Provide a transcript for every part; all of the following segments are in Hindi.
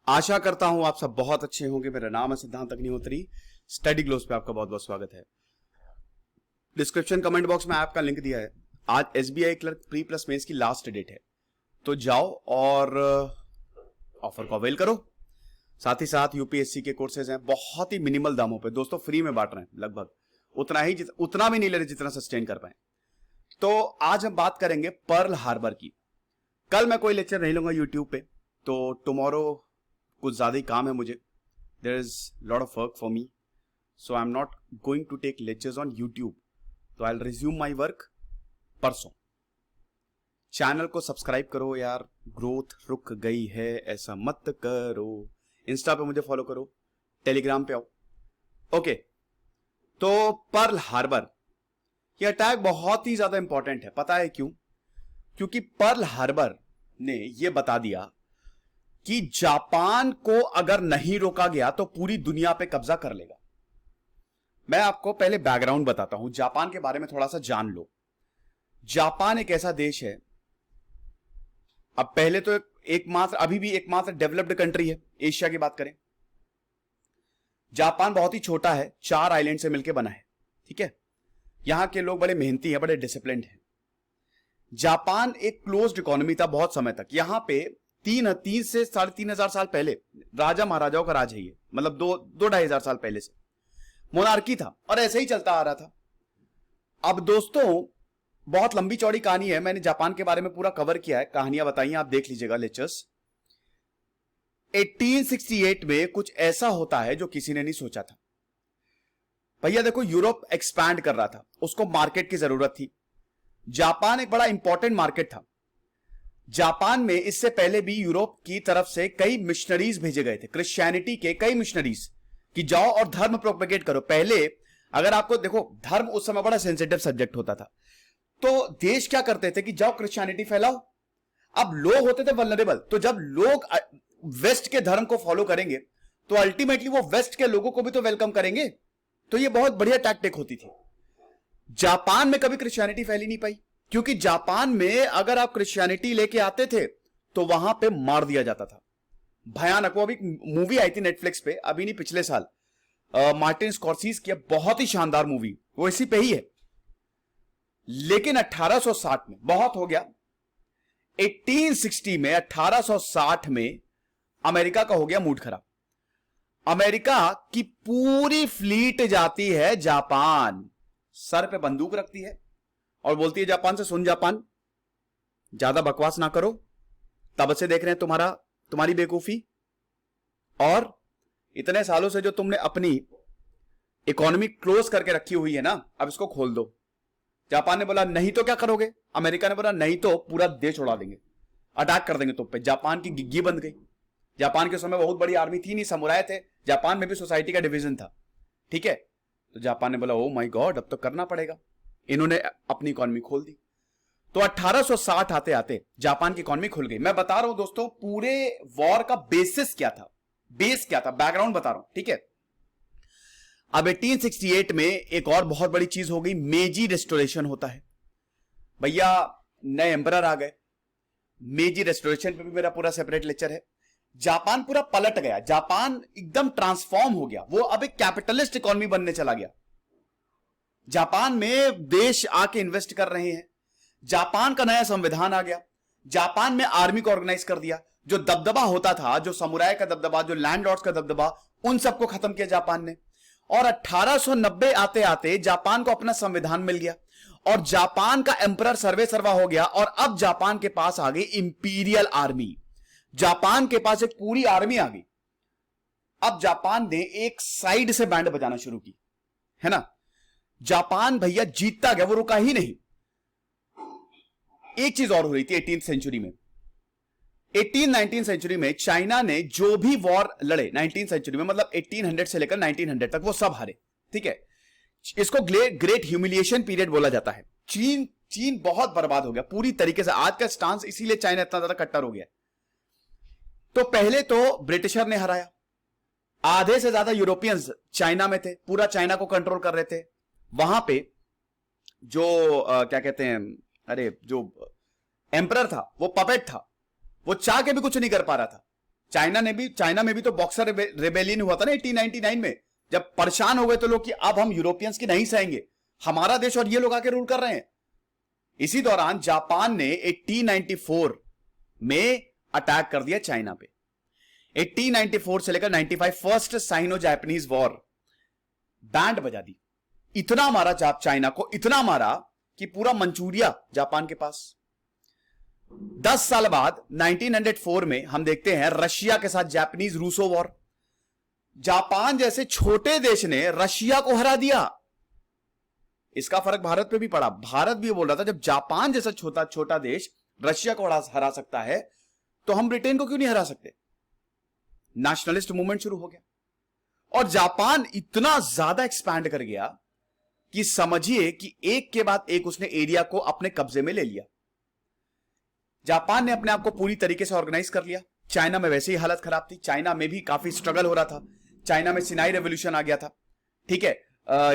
आशा करता हूं आप सब बहुत अच्छे होंगे। मेरा नाम है सिद्धांत अग्निहोत्री। स्टडी ग्लोस पे आपका बहुत बहुत स्वागत है। डिस्क्रिप्शन कमेंट बॉक्स में आपका लिंक दिया है। आज SBI clerk pre plus mains की लास्ट डेट है, तो जाओ और ऑफर को अवेल करो। साथ ही साथ यूपीएससी के कोर्सेज हैं बहुत ही मिनिमल दामों पे दोस्तों, फ्री में बांट रहे हैं। लगभग उतना भी नहीं ले रहे जितना सस्टेन कर पाए। तो आज हम बात करेंगे पर्ल हार्बर की। कल मैं कोई लेक्चर नहीं लूंगा यूट्यूब पे, तो टुमारो कुछ ज्यादा ही काम है मुझे। There is lot of work for me, so I am not going to take lectures on YouTube. तो I will resume my work परसों। चैनल को सब्सक्राइब करो यार, ग्रोथ रुक गई है ऐसा मत करो। इंस्टा पे मुझे फॉलो करो, टेलीग्राम पे आओ। ओके, तो पर्ल हार्बर ये अटैक बहुत ही ज्यादा इंपॉर्टेंट है। पता है क्यों? क्योंकि पर्ल हार्बर ने यह बता दिया कि जापान को अगर नहीं रोका गया तो पूरी दुनिया पे कब्जा कर लेगा। मैं आपको पहले बैकग्राउंड बताता हूं, जापान के बारे में थोड़ा सा जान लो। जापान एक ऐसा देश है, अब पहले तो अभी भी एकमात्र डेवलप्ड कंट्री है। एशिया की बात करें, जापान बहुत ही छोटा है, 4 आइलैंड से मिलकर बना है। ठीक है, यहां के लोग बड़े मेहनती हैं, बड़े डिसिप्लिन्ड हैं। जापान एक क्लोज्ड इकोनॉमी था बहुत समय तक। यहां पे 3 से 3,500 साल पहले राजा महाराजाओं का राज है ये, मतलब 2-2,500 साल पहले से मोनार्की था और ऐसे ही चलता आ रहा था। अब दोस्तों बहुत लंबी चौड़ी कहानी है, मैंने जापान के बारे में पूरा कवर किया है, कहानियां बताई हैं, आप देख लीजिएगा लेक्चर्स। 1868 में कुछ ऐसा होता है जो किसी ने नहीं सोचा था। भैया देखो, यूरोप एक्सपैंड कर रहा था, उसको मार्केट की जरूरत थी। जापान एक बड़ा इंपॉर्टेंट मार्केट था। जापान में इससे पहले भी यूरोप की तरफ से कई मिशनरीज भेजे गए थे, क्रिश्चियनिटी के कई मिशनरीज, कि जाओ और धर्म प्रोपेगेट करो। पहले अगर आपको देखो, धर्म उस समय बड़ा सेंसिटिव सब्जेक्ट होता था, तो देश क्या करते थे कि जाओ क्रिश्चियनिटी फैलाओ। अब लोग होते थे वल्नरेबल, तो जब लोग वेस्ट के धर्म को फॉलो करेंगे तो अल्टीमेटली वो वेस्ट के लोगों को भी तो वेलकम करेंगे। तो ये बहुत बढ़िया टैक्टिक होती थी। जापान में कभी क्रिश्चियनिटी फैली नहीं पाई, क्योंकि जापान में अगर आप क्रिश्चियनिटी लेके आते थे तो वहां पे मार दिया जाता था। भयानक। वो अभी मूवी आई थी नेटफ्लिक्स पे, अभी नहीं पिछले साल, मार्टिन स्कॉर्सेज़ की, बहुत ही शानदार मूवी, वो इसी पे ही है। लेकिन 1860 में बहुत हो गया, 1860 में 1860 में अमेरिका का हो गया मूड खराब। अमेरिका की पूरी फ्लीट जाती है जापान, सर पे बंदूक रखती है और बोलती है जापान से, सुन जापान, ज्यादा बकवास ना करो, तब से देख रहे हैं तुम्हारी बेवकूफी, और इतने सालों से जो तुमने अपनी इकोनॉमी क्लोज करके रखी हुई है ना, अब इसको खोल दो। जापान ने बोला नहीं तो क्या करोगे? अमेरिका ने बोला नहीं तो पूरा देश उड़ा देंगे, अटैक कर देंगे तुम पे। जापान की गिग्गी बंद गई। जापान के समय बहुत बड़ी आर्मी थी नहीं, समुराय थे, जापान में भी सोसाइटी का डिवीजन था। ठीक है, तो जापान ने बोला ओ माय गॉड, अब तो करना पड़ेगा। इन्होंने अपनी इकोनॉमी खोल दी। तो 1860 आते आते जापान की इकोनॉमी खुल गई। मैं बता रहा हूं दोस्तों, पूरे वॉर का बेसिस क्या था, बेस क्या था, बैकग्राउंड बता रहा हूं। ठीक है, अब 1868 में एक और बहुत बड़ी चीज हो गई, मेजी रेस्टोरेशन होता है। भैया नए एम्परर आ गए। मेजी रेस्टोरेशन पे भी मेरा पूरा सेपरेट लेक्चर है। जापान पूरा पलट गया, जापान एकदम ट्रांसफॉर्म हो गया, वो अब एक कैपिटलिस्ट इकोनॉमी बनने चला गया। जापान में देश आके इन्वेस्ट कर रहे हैं। जापान का नया संविधान आ गया। जापान में आर्मी को ऑर्गेनाइज कर दिया। जो दबदबा होता था, जो समुराय का दबदबा, जो लैंडलॉर्ड्स का दबदबा, उन सबको खत्म किया जापान ने। और 1890 आते आते जापान को अपना संविधान मिल गया और जापान का एम्परर सर्वे सर्वा हो गया। और अब जापान के पास आ गई इंपीरियल आर्मी। जापान के पास एक पूरी आर्मी आ गई। अब जापान ने एक साइड से बैंड बजाना शुरू की, है ना। जापान भैया जीतता गया, वो रुका ही नहीं। एक चीज और हो रही थी 18th सेंचुरी में, 19th सेंचुरी में चाइना ने जो भी वॉर लड़े 19th सेंचुरी में, मतलब 1800 से लेकर 1900 तक, वो सब हारे। ठीक है, इसको ग्रेट ह्यूमिलिएशन पीरियड बोला जाता है। चीन बहुत बर्बाद हो गया पूरी तरीके से। आज का स्टांस, इसीलिए चाइना इतना ज्यादा कट्टर हो गया। तो पहले तो ब्रिटिशर ने हराया, आधे से ज्यादा यूरोपियंस चाइना में थे, पूरा चाइना को कंट्रोल कर रहे थे। वहां पे जो क्या कहते हैं, अरे जो एम्परर था वो पपेट था, वो चाह के भी कुछ नहीं कर पा रहा था। चाइना में भी तो बॉक्सर रेबेलियन हुआ था ना 1899 में, जब परेशान हो गए तो लोग कि अब हम यूरोपियंस की नहीं सहेंगे, हमारा देश और ये लोग आके रूल कर रहे हैं। इसी दौरान जापान ने 1894 में अटैक कर दिया चाइना पे। 1894 से लेकर 95 first Sino Japanese war, band बजा दी। इतना मारा चाइना को, इतना मारा कि पूरा मंचूरिया जापान के पास। 10 साल बाद 1904 में हम देखते हैं रशिया के साथ जापानीज रूसो वॉर। जापान जैसे छोटे देश ने रशिया को हरा दिया। इसका फर्क भारत पे भी पड़ा। भारत भी बोल रहा था जब जापान जैसा छोटा देश रशिया को हरा सकता है तो हम ब्रिटेन को क्यों नहीं हरा सकते। नेशनलिस्ट मूवमेंट शुरू हो गया और जापान इतना ज्यादा एक्सपैंड कर गया कि समझिए कि एक के बाद एक उसने एरिया को अपने कब्जे में ले लिया। जापान ने अपने आप को पूरी तरीके से ऑर्गेनाइज कर लिया। चाइना में वैसे ही हालत खराब थी, चाइना में भी काफी स्ट्रगल हो रहा था। चाइना में सिनाई रेवोल्यूशन आ गया था, ठीक है।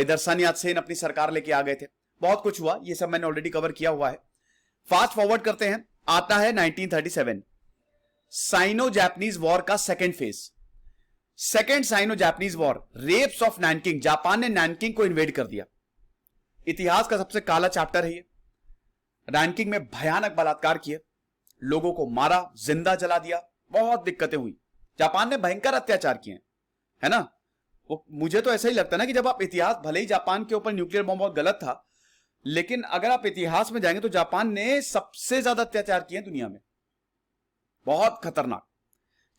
इधर सन यात सेन अपनी सरकार लेके आ गए थे, बहुत कुछ हुआ, ये सब मैंने ऑलरेडी कवर किया हुआ है। फास्ट फॉरवर्ड करते हैं, आता है 1937, साइनो जापानीज वॉर का second phase. Second Sino Japanese war, rapes of Nanking. Japan ने नैनकिंग को इन्वेड कर दिया। इतिहास का सबसे काला चैप्टर है ये। नैनकिंग में भयानक बलात्कार किए, लोगों को मारा, जिंदा जला दिया, बहुत दिक्कतें हुई। जापान ने भयंकर अत्याचार किए, है ना। वो मुझे तो ऐसा ही लगता है ना कि जब आप इतिहास, भले ही जापान के ऊपर न्यूक्लियर बॉम्ब बहुत गलत था, लेकिन अगर आप इतिहास में जाएंगे तो जापान ने सबसे ज्यादा अत्याचार किए दुनिया में, बहुत खतरनाक।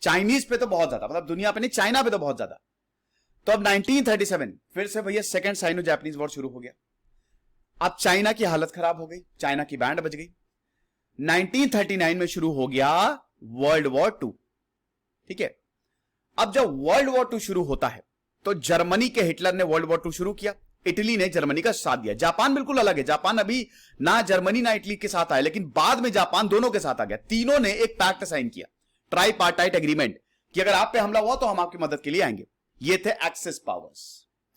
चाइनीज पे तो बहुत ज्यादा, मतलब दुनिया पे नहीं, चाइना पे तो बहुत ज्यादा। तो अब 1937 फिर से भैया सेकेंड साइनो जापानीज वॉर शुरू हो गया। अब चाइना की हालत खराब हो गई, चाइना की बैंड बज गई। 1939 में शुरू हो गया वर्ल्ड वॉर 2, ठीक है। अब जब वर्ल्ड वॉर 2 शुरू होता है तो जर्मनी के हिटलर ने वर्ल्ड वॉर 2 शुरू किया, इटली ने जर्मनी का साथ दिया। जापान बिल्कुल अलग है, जापान अभी ना जर्मनी ना इटली के साथ आया, लेकिन बाद में जापान दोनों के साथ आ गया। तीनों ने एक पैक्ट साइन किया, ट्राईपार्टाइट एग्रीमेंट, कि अगर आप पे हमला हुआ तो हम आपकी मदद के लिए आएंगे। ये थे एक्सेस पावर्स,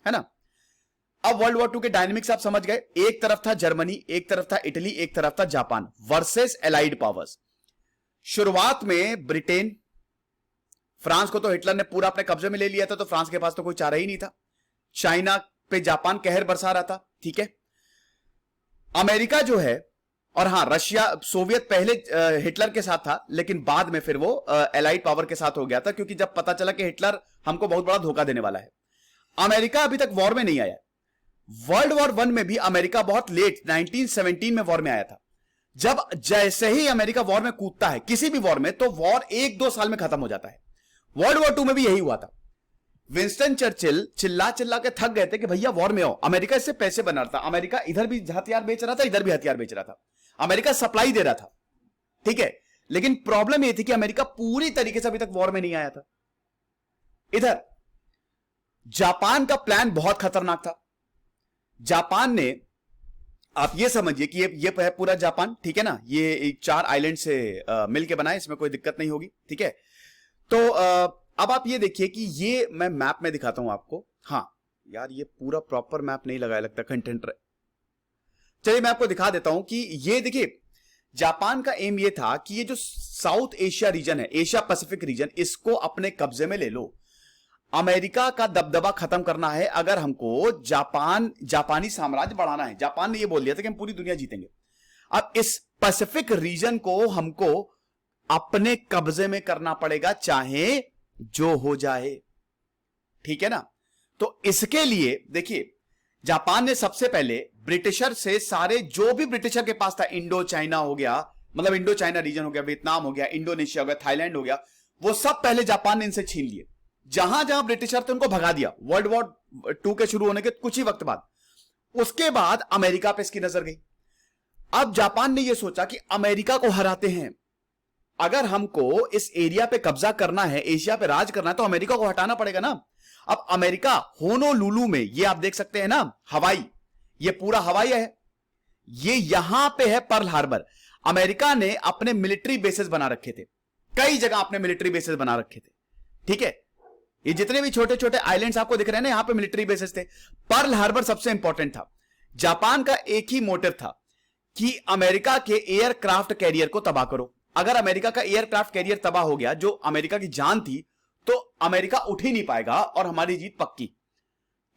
है ना। अब वर्ल्ड वॉर 2 के डायनेमिक्स आप समझ गए। एक तरफ था जर्मनी, एक तरफ था इटली, एक तरफ था जापान वर्सेस एलाइड पावर्स। शुरुआत में ब्रिटेन, फ्रांस को तो हिटलर ने पूरा अपने कब्जे में ले लिया था, तो फ्रांस के पास तो कोई चारा ही नहीं था। चाइना पे जापान कहर बरसा रहा था, ठीक है। अमेरिका जो है, और हां रशिया, सोवियत पहले हिटलर के साथ था, लेकिन बाद में फिर वो एलाइड पावर के साथ हो गया था, क्योंकि जब पता चला कि हिटलर हमको बहुत बड़ा धोखा देने वाला है। अमेरिका अभी तक वॉर में नहीं आया। वर्ल्ड वॉर 1 में भी अमेरिका बहुत लेट 1917 में वॉर में आया था। जब जैसे ही अमेरिका वॉर में कूदता है किसी भी वॉर में, तो वॉर 1-2 साल में खत्म हो जाता है। वर्ल्ड वॉर 2 में भी यही हुआ था। विंस्टन चर्चिल चिल्ला चिल्ला के थक गए थे कि भैया वॉर में आओ। अमेरिका इससे पैसे बना रहा था, अमेरिका इधर भी हथियार बेच रहा था, इधर भी हथियार बेच रहा था, अमेरिका सप्लाई दे रहा था, ठीक है। लेकिन प्रॉब्लम यह थी कि अमेरिका पूरी तरीके से अभी तक वॉर में नहीं आया था। इधर जापान का प्लान बहुत खतरनाक था। जापान ने, आप ये समझिए कि ये है पूरा जापान, ठीक है ना। ये 4 आइलैंड से मिलके बना है, इसमें कोई दिक्कत नहीं होगी, ठीक है। तो अब आप ये देखिए कि ये मैं मैप में दिखाता हूं आपको। हाँ यार, ये पूरा प्रॉपर मैप नहीं लगाया लगता, कंटेंट। चलिए मैं आपको दिखा देता हूं कि ये देखिए, जापान का एम ये था कि ये जो साउथ एशिया रीजन है, एशिया पैसिफिक रीजन, इसको अपने कब्जे में ले लो। अमेरिका का दबदबा खत्म करना है अगर हमको जापानी साम्राज्य बढ़ाना है। जापान ने ये बोल दिया था कि हम पूरी दुनिया जीतेंगे। अब इस पैसिफिक रीजन को हमको अपने कब्जे में करना पड़ेगा, चाहे जो हो जाए, ठीक है ना। तो इसके लिए देखिए, जापान ने सबसे पहले ब्रिटिशर से सारे, जो भी ब्रिटिशर के पास था, इंडो चाइना हो गया, मतलब इंडो चाइना रीजन हो गया, वियतनाम हो गया, इंडोनेशिया हो गया, थाईलैंड हो गया, वो सब पहले जापान ने इनसे छीन लिए। जहां जहां ब्रिटिशर थे उनको भगा दिया वर्ल्ड वॉर 2 के शुरू होने के कुछ ही वक्त बाद। उसके बाद अमेरिका पे इसकी नजर गई। अब जापान ने यह सोचा कि अमेरिका को हराते हैं, अगर हमको इस एरिया पे कब्जा करना है, एशिया पे राज करना है, तो अमेरिका को हटाना पड़ेगा ना। अब अमेरिका होनोलुलु में, ये आप देख सकते हैं ना, हवाई, ये पूरा हवाई है, ये यहां पे है पर्ल हार्बर। अमेरिका ने अपने मिलिट्री बेसेस बना रखे थे, कई जगह अपने मिलिट्री बेसेस बना रखे थे, ठीक है। ये जितने भी छोटे छोटे आइलैंड्स आपको दिख रहे हैं ना, यहां पे मिलिट्री बेसेस थे। पर्ल हार्बर सबसे इंपॉर्टेंट था। जापान का एक ही मोटिव था कि अमेरिका के एयरक्राफ्ट कैरियर को तबाह करो। अगर अमेरिका का एयरक्राफ्ट कैरियर तबाह हो गया, जो अमेरिका की जान थी, तो अमेरिका उठ ही नहीं पाएगा और हमारी जीत पक्की।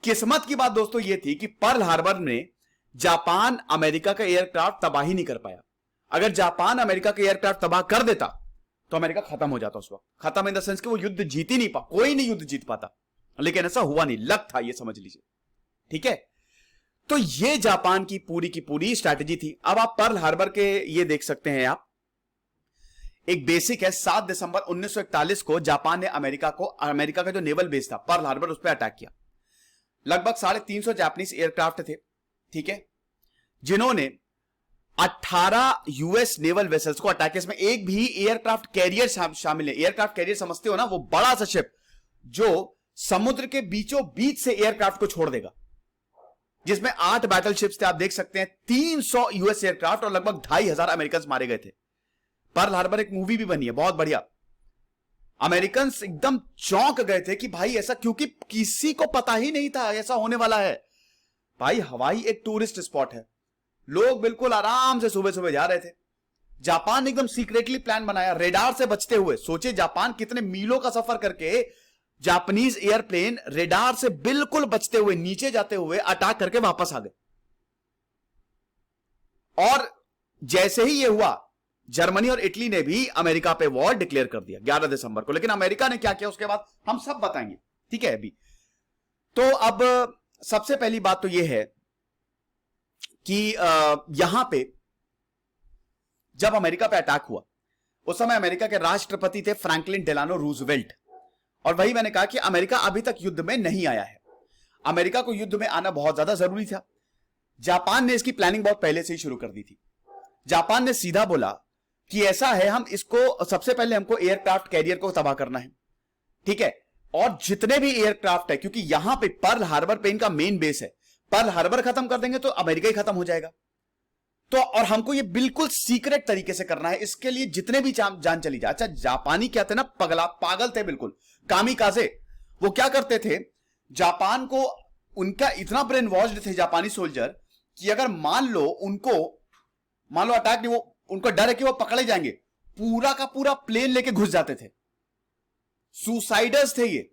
किस्मत की बात दोस्तों यह थी कि पर्ल हार्बर में जापान अमेरिका का एयरक्राफ्ट तबाह ही नहीं कर पाया। अगर जापान अमेरिका का एयरक्राफ्ट तबाह कर देता तो अमेरिका खत्म हो जाता। उस वक्त खत्म इन द सेंस कि वो युद्ध जीत ही नहीं पा, कोई नहीं युद्ध जीत पाता, लेकिन ऐसा हुआ नहीं, लक था, ये समझ लीजिए। ठीक है, तो ये जापान की पूरी स्ट्रैटेजी थी। अब आप पर्ल हार्बर के ये देख सकते हैं, आप एक बेसिक है, 7 दिसंबर 1941 को जापान ने अमेरिका का जो नेवल बेस था पर्ल हार्बर, उस पर अटैक किया। लगभग 350 जापानीज एयरक्राफ्ट थे, ठीक है, जिन्होंने 18 यूएस नेवल वेसल्स को अटैक। इसमें एक भी एयरक्राफ्ट कैरियर शामिल है। एयरक्राफ्ट कैरियर समझते हो ना, वो बड़ा सा शिप जो समुद्र के बीचों बीच से एयरक्राफ्ट को छोड़ देगा, जिसमें 8 बैटल शिप्स थे। आप देख सकते हैं 300 यूएस एयरक्राफ्ट और लगभग 2500 अमेरिकन मारे गए थे। पर्ल हार्बर एक मूवी भी बनी है, बहुत बढ़िया। अमेरिकन एकदम चौंक गए थे कि भाई ऐसा, क्योंकि किसी को पता ही नहीं था ऐसा होने वाला है। भाई हवाई एक टूरिस्ट स्पॉट है, लोग बिल्कुल आराम से सुबह सुबह जा रहे थे। जापान ने एकदम सीक्रेटली प्लान बनाया, रेडार से बचते हुए। सोचिए जापान कितने मीलों का सफर करके जापानीज एयरप्लेन रेडार से बिल्कुल बचते हुए नीचे जाते हुए अटैक करके वापस आ गए। और जैसे ही यह हुआ, जर्मनी और इटली ने भी अमेरिका पे वॉर डिक्लेयर कर दिया 11 दिसंबर को। लेकिन अमेरिका ने क्या किया उसके बाद हम सब बताएंगे, ठीक है। अभी तो अब सबसे पहली बात तो यह है कि यहां पे जब अमेरिका पे अटैक हुआ, उस समय अमेरिका के राष्ट्रपति थे फ्रैंकलिन डेलानो रूजवेल्ट। और वही मैंने कहा कि अमेरिका अभी तक युद्ध में नहीं आया है। अमेरिका को युद्ध में आना बहुत ज्यादा जरूरी था। जापान ने इसकी प्लानिंग बहुत पहले से ही शुरू कर दी थी। जापान ने सीधा बोला कि ऐसा है, हम इसको सबसे पहले हमको एयरक्राफ्ट कैरियर को तबाह करना है, ठीक है, और जितने भी एयरक्राफ्ट है, क्योंकि यहां पे पर्ल हार्बर पे इनका मेन बेस है, पर्ल हार्बर खत्म कर देंगे तो अमेरिका ही खत्म हो जाएगा। तो और हमको ये बिल्कुल सीक्रेट तरीके से करना है, इसके लिए जितने भी जान चली जाए। अच्छा, जापानी क्या थे ना, पागल थे बिल्कुल, कामिकाज़े। वो क्या करते थे, जापान को, उनका इतना ब्रेन वॉश्ड थे जापानी सोल्जर कि अगर मान लो अटैक नहीं, वो उनको डर है कि वो पकड़े जाएंगे, पूरा का पूरा प्लेन लेके घुस जाते थे। सुसाइडर्स थे ये,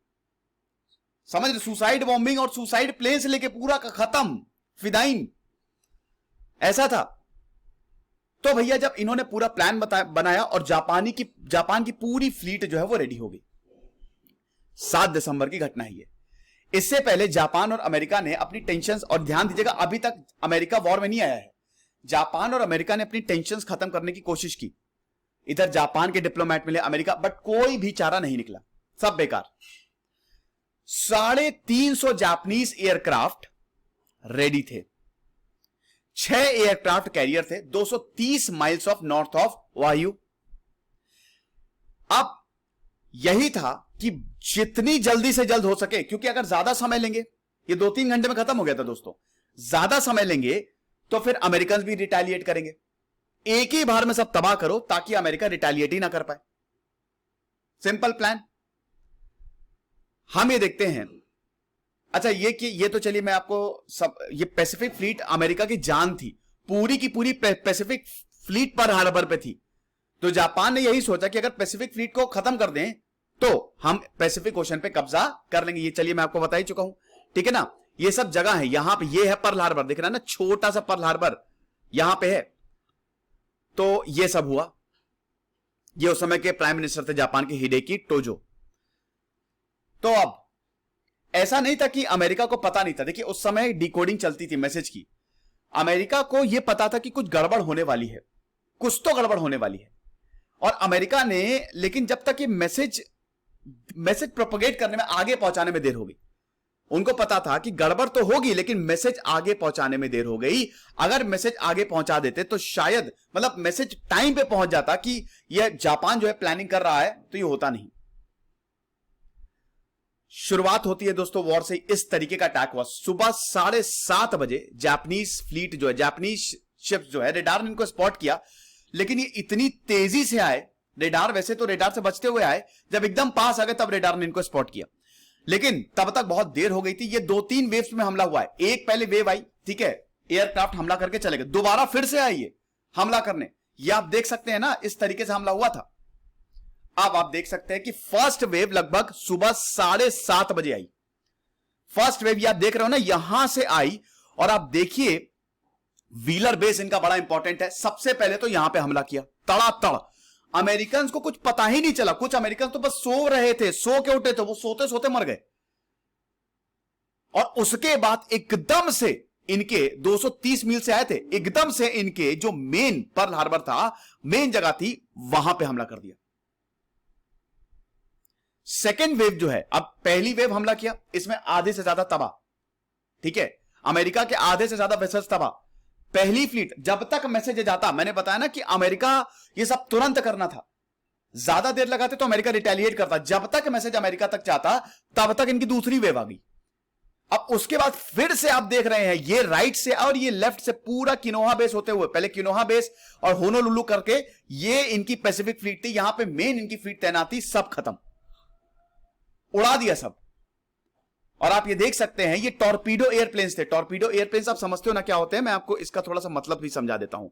समझ रहे, सुसाइड बॉम्बिंग और सुसाइड प्लेन से लेके पूरा का खत्म, फिदाइन, ऐसा था। तो भैया जब इन्होंने पूरा प्लान बनाया और जापान की पूरी फ्लीट जो है वो रेडी हो गई। 7 दिसंबर की घटना है ये। इससे पहले जापान और अमेरिका ने अपनी टेंशन्स, और ध्यान दीजिएगा अभी तक अमेरिका वॉर में नहीं आया है, जापान और अमेरिका ने अपनी टेंशन्स खत्म करने की कोशिश की। इधर जापान के डिप्लोमेट मिले अमेरिका, बट कोई भी चारा नहीं निकला, सब बेकार। 350 जापानीज एयरक्राफ्ट रेडी थे, 6 एयरक्राफ्ट कैरियर थे, 230 माइल्स ऑफ नॉर्थ ऑफ वायु। अब यही था कि जितनी जल्दी से जल्द हो सके, क्योंकि अगर ज्यादा समय लेंगे, ये 2-3 घंटे में खत्म हो गया था दोस्तों, ज्यादा समय लेंगे तो फिर अमेरिकन भी रिटेलिएट करेंगे। एक ही बार में सब तबाह करो ताकि अमेरिका रिटेलिएट ही ना कर पाए। Simple plan. हम ये देखते हैं। अच्छा, ये तो चलिए मैं आपको ये पैसिफिक फ्लीट अमेरिका की जान थी, पूरी की पूरी पैसिफिक फ्लीट पर हार्बर पे थी। तो जापान ने यही सोचा कि अगर पैसिफिक फ्लीट को खत्म कर दें तो हम पैसिफिक ओशन पे कब्जा कर लेंगे। ये चलिए मैं आपको बता ही चुका हूं, ठीक है ना। ये सब जगह है, यहां पे ये है पर्ल हार्बर, दिख रहा है ना, छोटा सा पर्ल हार्बर यहां पे है। तो ये सब हुआ। ये उस समय के प्राइम मिनिस्टर थे जापान के, हिडेकी टोजो। तो अब ऐसा नहीं था कि अमेरिका को पता नहीं था। देखिए उस समय डिकोडिंग चलती थी मैसेज की। अमेरिका को यह पता था कि कुछ गड़बड़ होने वाली है, कुछ तो गड़बड़ होने वाली है। और अमेरिका ने, लेकिन जब तक ये मैसेज प्रोपेगेट करने में, आगे पहुंचाने में देर हो गई। उनको पता था कि गड़बड़ तो होगी, लेकिन मैसेज आगे पहुंचाने में देर हो गई। अगर मैसेज आगे पहुंचा देते तो शायद, मतलब मैसेज टाइम पे पहुंच जाता कि यह जापान जो है प्लानिंग कर रहा है, तो ये होता नहीं। शुरुआत होती है दोस्तों वॉर से। इस तरीके का अटैक हुआ सुबह 7:30 बजे। जापानीज फ्लीट जो है, जापानीज शिप्स जो है, रेडार ने इनको स्पॉट किया, लेकिन ये इतनी तेजी से आए, रेडार वैसे तो रेडार से बचते हुए आए, जब एकदम पास आ गए तब रेडार ने इनको स्पॉट किया। लेकिन तब तक बहुत देर हो गई थी। ये 2-3 वेव्स में हमला हुआ है। एक पहले वेव आई, ठीक है, एयरक्राफ्ट हमला करके चले गए, दोबारा फिर से आई ये हमला करने। ये आप देख सकते हैं ना, इस तरीके से हमला हुआ था। अब आप देख सकते हैं कि फर्स्ट वेव लगभग सुबह 7:30 बजे आई। फर्स्ट वेव ये आप देख रहे हो ना, यहां से आई। और आप देखिए व्हीलर बेस इनका बड़ा इंपॉर्टेंट है। सबसे पहले तो यहां पे हमला किया तड़ातड़। अमेरिकन को कुछ पता ही नहीं चला, कुछ अमेरिकन तो बस सो रहे थे, सो के उठे थे, वो सोते सोते मर गए। और उसके बाद एकदम से इनके 230 मील से आए थे, एकदम से इनके जो मेन पर्ल हार्बर था, मेन जगह थी, वहां पे हमला कर दिया। सेकेंड वेव जो है, अब पहली वेव हमला किया, इसमें आधे से ज्यादा तबाह, ठीक है, अमेरिका के आधे से ज्यादा वेसल्स तबाह। पहली फ्लीट, जब तक मैसेज जाता, मैंने बताया ना कि अमेरिका ये सब तुरंत करना था, ज्यादा देर लगाते तो अमेरिका रिटेलिएट करता। जब तक मैसेज अमेरिका तक जाता तब तक इनकी दूसरी वेव आ गई। अब उसके बाद फिर से आप देख रहे हैं, ये राइट से और ये लेफ्ट से पूरा किनोहा बेस होते हुए, पहले किनोहा बेस और होनोलुलु करके ये इनकी पैसिफिक फ्लीट थी, यहां पे मेन इनकी फ्लीट तैनात थी, सब खत्म, उड़ा दिया सब। और आप ये देख सकते हैं, ये टॉर्पीडो एयरप्लेन्स थे। टॉर्पीडो एयरप्लेन्स आप समझते हो ना क्या होते हैं, मैं आपको इसका थोड़ा सा मतलब भी समझा देता हूं।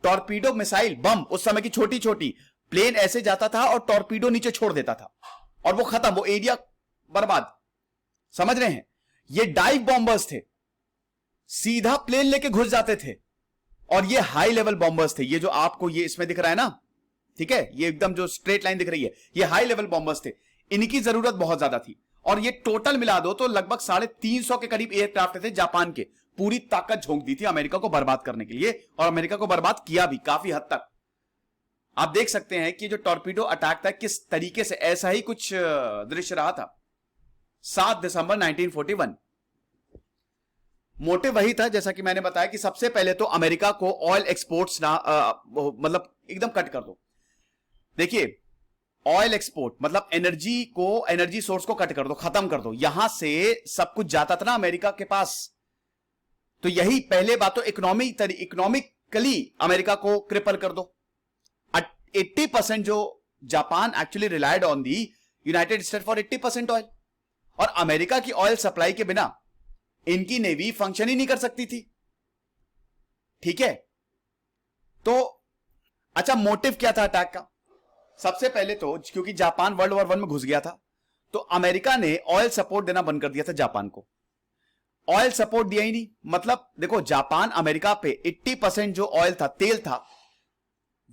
टॉर्पीडो मिसाइल बम, उस समय की छोटी छोटी प्लेन ऐसे जाता था और टॉर्पीडो नीचे छोड़ देता था और वो खत्म, वो एरिया बर्बाद, समझ रहे हैं। ये डाइव बॉम्बर्स थे, सीधा प्लेन लेके घुस जाते थे। और ये हाई लेवल बॉम्बर्स थे, ये जो आपको ये इसमें दिख रहा है ना, ठीक है, ये एकदम जो स्ट्रेट लाइन दिख रही है, ये हाई लेवल बॉम्बर्स थे। इनकी जरूरत बहुत ज्यादा थी। और ये टोटल मिला दो तो लगभग 350 के करीब एयरक्राफ्ट थे जापान के। पूरी ताकत झोंक दी थी अमेरिका को बर्बाद करने के लिए, और अमेरिका को बर्बाद किया भी काफी हद तक। आप देख सकते हैं कि जो टॉर्पीडो अटैक था किस तरीके से, ऐसा ही कुछ दृश्य रहा था 7 दिसंबर 1941। मोटिव वही था, जैसा कि मैंने बताया कि सबसे पहले तो अमेरिका को ऑयल एक्सपोर्ट्स ना मतलब एकदम कट कर दो। देखिए, ऑयल एक्सपोर्ट मतलब एनर्जी को, एनर्जी सोर्स को कट कर दो, खत्म कर दो। यहां से सब कुछ जाता था ना अमेरिका के पास, तो यही पहले बात तो इकोनॉमिकली अमेरिका को क्रिपल कर दो। 80% जो Japan actually relied on the United state for 80% oil, और अमेरिका की ऑयल सप्लाई के बिना इनकी नेवी फंक्शन ही नहीं कर सकती थी, ठीक है। तो अच्छा, मोटिव क्या था अटैक का? सबसे पहले तो क्योंकि जापान वर्ल्ड वॉर 1 में घुस गया था, तो अमेरिका ने ऑयल सपोर्ट देना बंद कर दिया था जापान को। ऑयल सपोर्ट दिया ही नहीं, मतलब देखो, जापान अमेरिका पे 80% जो ऑयल था, तेल था,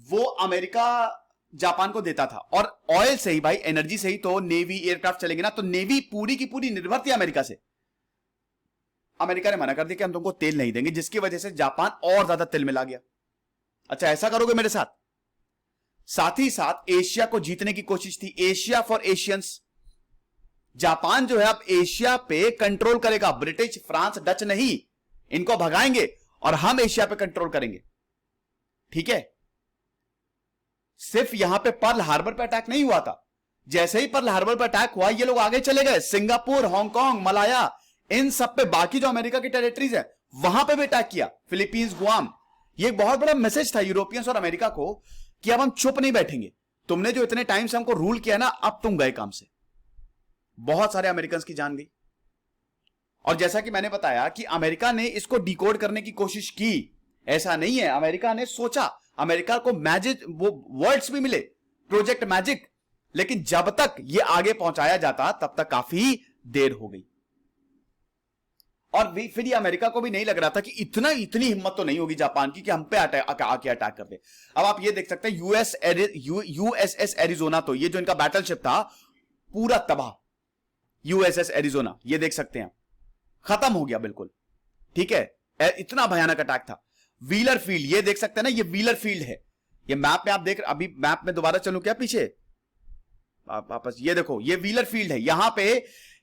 वो अमेरिका जापान को देता था। और ऑयल से ही भाई, एनर्जी से ही तो नेवी एयरक्राफ्ट चलेंगे ना, तो नेवी पूरी की पूरी निर्भर थी अमेरिका से। अमेरिका ने मना कर दिया कि हम तुमको तेल नहीं देंगे, जिसकी वजह से जापान और ज्यादा तेल में ला गया। अच्छा, ऐसा करोगे मेरे साथ? साथ ही साथ एशिया को जीतने की कोशिश थी, एशिया फॉर एशियंस। जापान जो है अब एशिया पे कंट्रोल करेगा, ब्रिटिश, फ्रांस, डच नहीं, इनको भगाएंगे और हम एशिया पे कंट्रोल करेंगे, ठीक है। सिर्फ यहां पे पर्ल हार्बर पे अटैक नहीं हुआ था, जैसे ही पर्ल हार्बर पे अटैक हुआ ये लोग आगे चले गए, सिंगापुर, हांगकांग, मलाया, इन सब पे, बाकी जो अमेरिका की टेरिटरीज है वहां पे भी अटैक किया, फिलीपींस, गुआम। ये एक बहुत बड़ा मैसेज था यूरोपियंस और अमेरिका को कि अब हम चुप नहीं बैठेंगे, तुमने जो इतने टाइम से हमको रूल किया ना, अब तुम गए काम से। बहुत सारे अमेरिकन की जान गई। और जैसा कि मैंने बताया कि अमेरिका ने इसको डिकोड करने की कोशिश की, ऐसा नहीं है, अमेरिका ने सोचा, अमेरिका को मैजिक, वो वर्ड्स भी मिले, प्रोजेक्ट मैजिक, लेकिन जब तक ये आगे पहुंचाया जाता तब तक काफी देर हो गई। और फिर ये अमेरिका को भी नहीं लग रहा था कि इतनी हिम्मत तो नहीं होगी जापान की कि हम पे आके अटैक कर दे। अब आप ये देख सकते हैं, यूएसएस एरिजोना, तो ये जो इनका बैटलशिप था पूरा तबाह, यूएसएस एरिजोना, ये देख सकते हैं खत्म हो गया बिल्कुल, ठीक है, इतना भयानक अटैक था। व्हीलर फील्ड, ये देख सकते हैं ना, ये व्हीलर फील्ड है, ये मैप में आप देख, अभी मैप में दोबारा चलूं क्या पीछे वापस, ये देखो, ये व्हीलर फील्ड है, यहां पे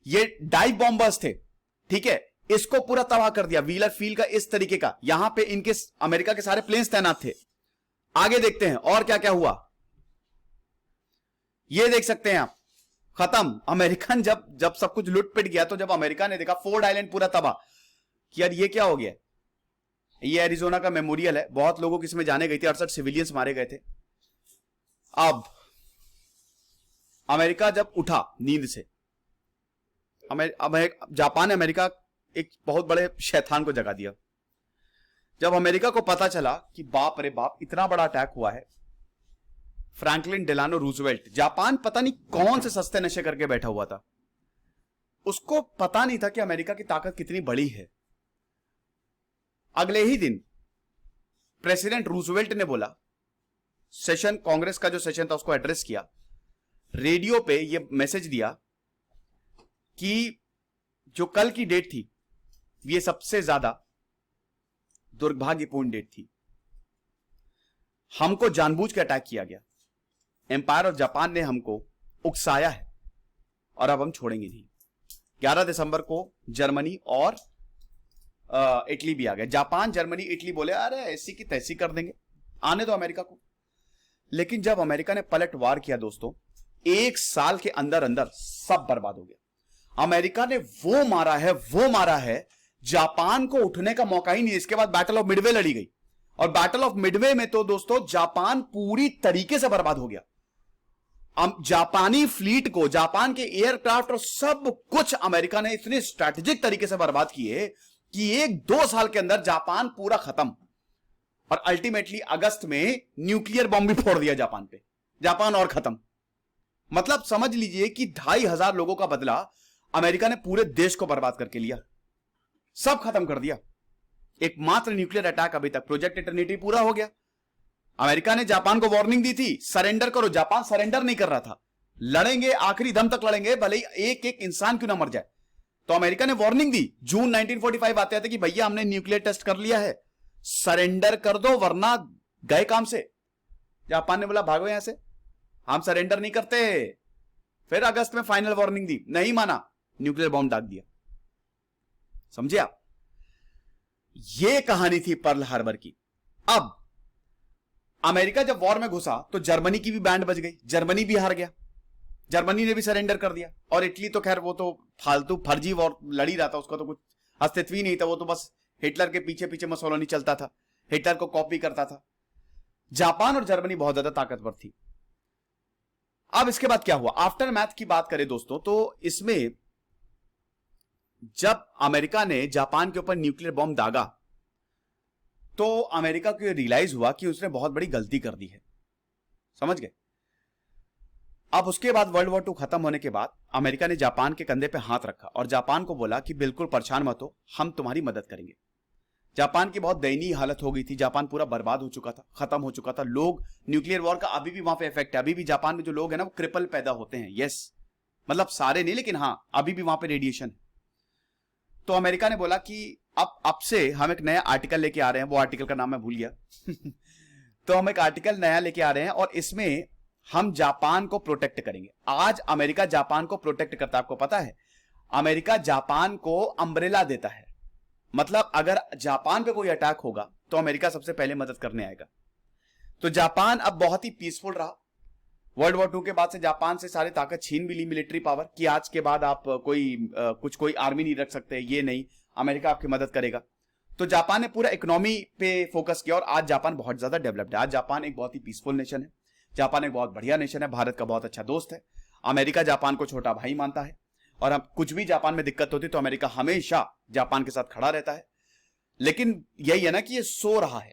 ये डाइव बॉम्बर्स थे, ठीक है, इसको पूरा तबाह कर दिया। व्हीलर फील्ड का इस तरीके का, यहां पे इनके अमेरिका के सारे प्लेन्स तैनात थे। आगे देखते हैं और क्या क्या हुआ, ये देख सकते हैं आप, खत्म। अमेरिकन जब सब कुछ लुट पिट गया, तो जब अमेरिका ने देखा फोर्ड आइलैंड पूरा तबाह, कि यार ये क्या हो गया। ये एरिजोना का मेमोरियल है, बहुत लोगों की इसमें जाने गई थी, 68 सिविलियंस मारे गए थे। अब अमेरिका जब उठा नींद से, जापान ने अमेरिका एक बहुत बड़े शैतान को जगा दिया। जब अमेरिका को पता चला कि बाप रे बाप इतना बड़ा अटैक हुआ है, फ्रैंकलिन डेलानो रूजवेल्ट, जापान पता नहीं कौन से सस्ते नशे करके बैठा हुआ था, उसको पता नहीं था कि अमेरिका की ताकत कितनी बड़ी है। अगले ही दिन प्रेसिडेंट रूजवेल्ट ने बोला, सेशन, कांग्रेस का जो सेशन था उसको एड्रेस किया, रेडियो पे ये मैसेज दिया कि जो कल की डेट थी ये सबसे ज्यादा दुर्भाग्यपूर्ण डेट थी, हमको जानबूझ के अटैक किया गया, एम्पायर और जापान ने हमको उकसाया है और अब हम छोड़ेंगे नहीं। 11 दिसंबर को जर्मनी और इटली भी आ गए। जापान, जर्मनी, इटली बोले अरे ऐसी की तैसी कर देंगे, आने दो अमेरिका को। लेकिन जब अमेरिका ने पलटवार किया दोस्तों, 1 साल के अंदर अंदर सब बर्बाद हो गया। अमेरिका ने वो मारा है, जापान को उठने का मौका ही नहीं। इसके बाद बैटल ऑफ मिडवे लड़ी गई और बैटल ऑफ मिडवे में तो दोस्तों जापान पूरी तरीके से बर्बाद हो गया। जापानी फ्लीट को, जापान के एयरक्राफ्ट और सब कुछ अमेरिका ने इतने स्ट्रैटेजिक तरीके से बर्बाद किए कि 1-2 साल के अंदर जापान पूरा खत्म। और अल्टीमेटली अगस्त में न्यूक्लियर बॉम्ब भी फोड़ दिया जापान पे, जापान और खत्म। मतलब समझ लीजिए कि 2500 लोगों का बदला अमेरिका ने पूरे देश को बर्बाद करके लिया, सब खत्म कर दिया। एकमात्र न्यूक्लियर अटैक अभी तक, प्रोजेक्ट इटर्निटी पूरा हो गया। अमेरिका ने जापान को वार्निंग दी थी, सरेंडर करो। जापान सरेंडर नहीं कर रहा था, लड़ेंगे आखिरी दम तक लड़ेंगे, भले ही एक एक इंसान क्यों ना मर जाए। तो अमेरिका ने वार्निंग दी, जून 1945 आते थे कि भैया हमने न्यूक्लियर टेस्ट कर लिया है, सरेंडर कर दो वरना गए काम से। जापान ने बोला भागो यहां से, हम सरेंडर नहीं करते। फिर अगस्त में फाइनल वार्निंग दी, नहीं माना, न्यूक्लियर बॉम्ब दाग दिया। समझे आप? यह कहानी थी पर्ल हार्बर की। अब अमेरिका जब वॉर में घुसा तो जर्मनी की भी बैंड बज गई, जर्मनी भी हार गया, जर्मनी ने भी सरेंडर कर दिया। और इटली तो खैर वो तो फालतू फर्जी वॉर लड़ी रहा था, उसका तो कुछ अस्तित्व ही नहीं था, वो तो बस हिटलर के पीछे पीछे मुसोलिनी चलता था, हिटलर को कॉपी करता था। जापान और जर्मनी बहुत ज्यादा ताकतवर थी। अब इसके बाद क्या हुआ, आफ्टर मैथ की बात करें दोस्तों, तो इसमें जब अमेरिका ने जापान के ऊपर न्यूक्लियर बॉम्ब दागा तो अमेरिका को रियलाइज हुआ कि उसने बहुत बड़ी गलती कर दी है। समझ गए? अब उसके बाद वर्ल्ड वॉर 2 खत्म होने के बाद अमेरिका ने जापान के कंधे पे हाथ रखा और जापान को बोला कि बिल्कुल परेशान मत हो, हम तुम्हारी मदद करेंगे। जापान की बहुत दयनीय हालत हो गई थी, जापान पूरा बर्बाद हो चुका था, खत्म हो चुका था। लोग, न्यूक्लियर वॉर का अभी भी वहां पे इफेक्ट है, अभी भी जापान में जो लोग हैं ना वो क्रिपल पैदा होते हैं। यस, मतलब सारे नहीं, लेकिन हाँ अभी भी वहां पे रेडिएशन है। तो अमेरिका ने बोला कि अब से हम एक नया आर्टिकल लेके आ रहे हैं, वो आर्टिकल का नाम मैं भूल गया तो हम एक आर्टिकल नया लेके आ रहे हैं और इसमें हम जापान को प्रोटेक्ट करेंगे। आज अमेरिका जापान को प्रोटेक्ट करता है, आपको पता है? अमेरिका जापान को अम्ब्रेला देता है, मतलब अगर जापान पे कोई अटैक होगा तो अमेरिका सबसे पहले मदद करने आएगा। तो जापान अब बहुत ही पीसफुल रहा। वर्ल्ड वॉर 2 के बाद से जापान से सारी ताकत छीन भी ली, मिलिट्री पावर, कि आज के बाद आप कोई आर्मी नहीं रख सकते, ये नहीं, अमेरिका आपकी मदद करेगा। तो जापान ने पूरा इकोनॉमी पे फोकस किया और आज जापान बहुत ज्यादा डेवलप्ड है। आज जापान एक बहुत ही पीसफुल नेशन है, जापान एक बहुत बढ़िया नेशन है, भारत का बहुत अच्छा दोस्त है। अमेरिका जापान को छोटा भाई मानता है और अब कुछ भी जापान में दिक्कत होती तो अमेरिका हमेशा जापान के साथ खड़ा रहता है। लेकिन यही है ना कि ये सो रहा है।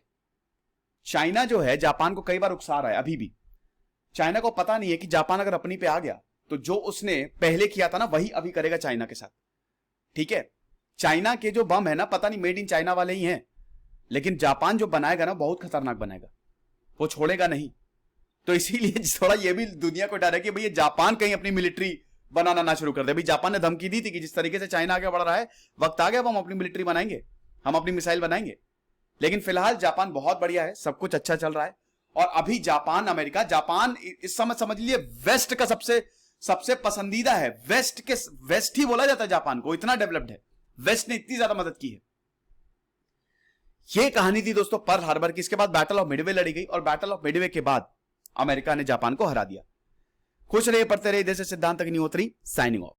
चाइना जो है जापान को कई बार उकसा रहा है। अभी भी चाइना को पता नहीं है कि जापान अगर अपनी पे आ गया तो जो उसने पहले किया था ना वही अभी करेगा चाइना के साथ। ठीक है, चाइना के जो बम है ना, पता नहीं मेड इन चाइना वाले ही हैं, लेकिन जापान जो बनाएगा ना बहुत खतरनाक बनाएगा, वो छोड़ेगा नहीं। तो इसीलिए थोड़ा ये भी दुनिया को डर है कि भैया जापान कहीं अपनी मिलिट्री बनाना ना शुरू कर दे। भाई जापान ने धमकी दी थी कि जिस तरीके से चाइना आगे बढ़ रहा है, वक्त आ गया हम अपनी मिलिट्री बनाएंगे, हम अपनी मिसाइल बनाएंगे। लेकिन फिलहाल जापान बहुत बढ़िया है, सब कुछ अच्छा चल रहा है। और अभी जापान, अमेरिका, जापान इस समय समझ लीजिए वेस्ट का सबसे पसंदीदा है। वेस्ट ही बोला जाता है जापान को, इतना डेवलप्ड है, वेस्ट ने इतनी ज्यादा मदद की है। यह कहानी थी दोस्तों पर्ल हार्बर की। इसके बाद बैटल ऑफ मिडवे लड़ी गई और बैटल ऑफ मिडवे के बाद अमेरिका ने जापान को हरा दिया। खुश रहिए, पढ़ते रहिए। देश सिद्धांत अग्निहोत्री साइनिंग ऑफ।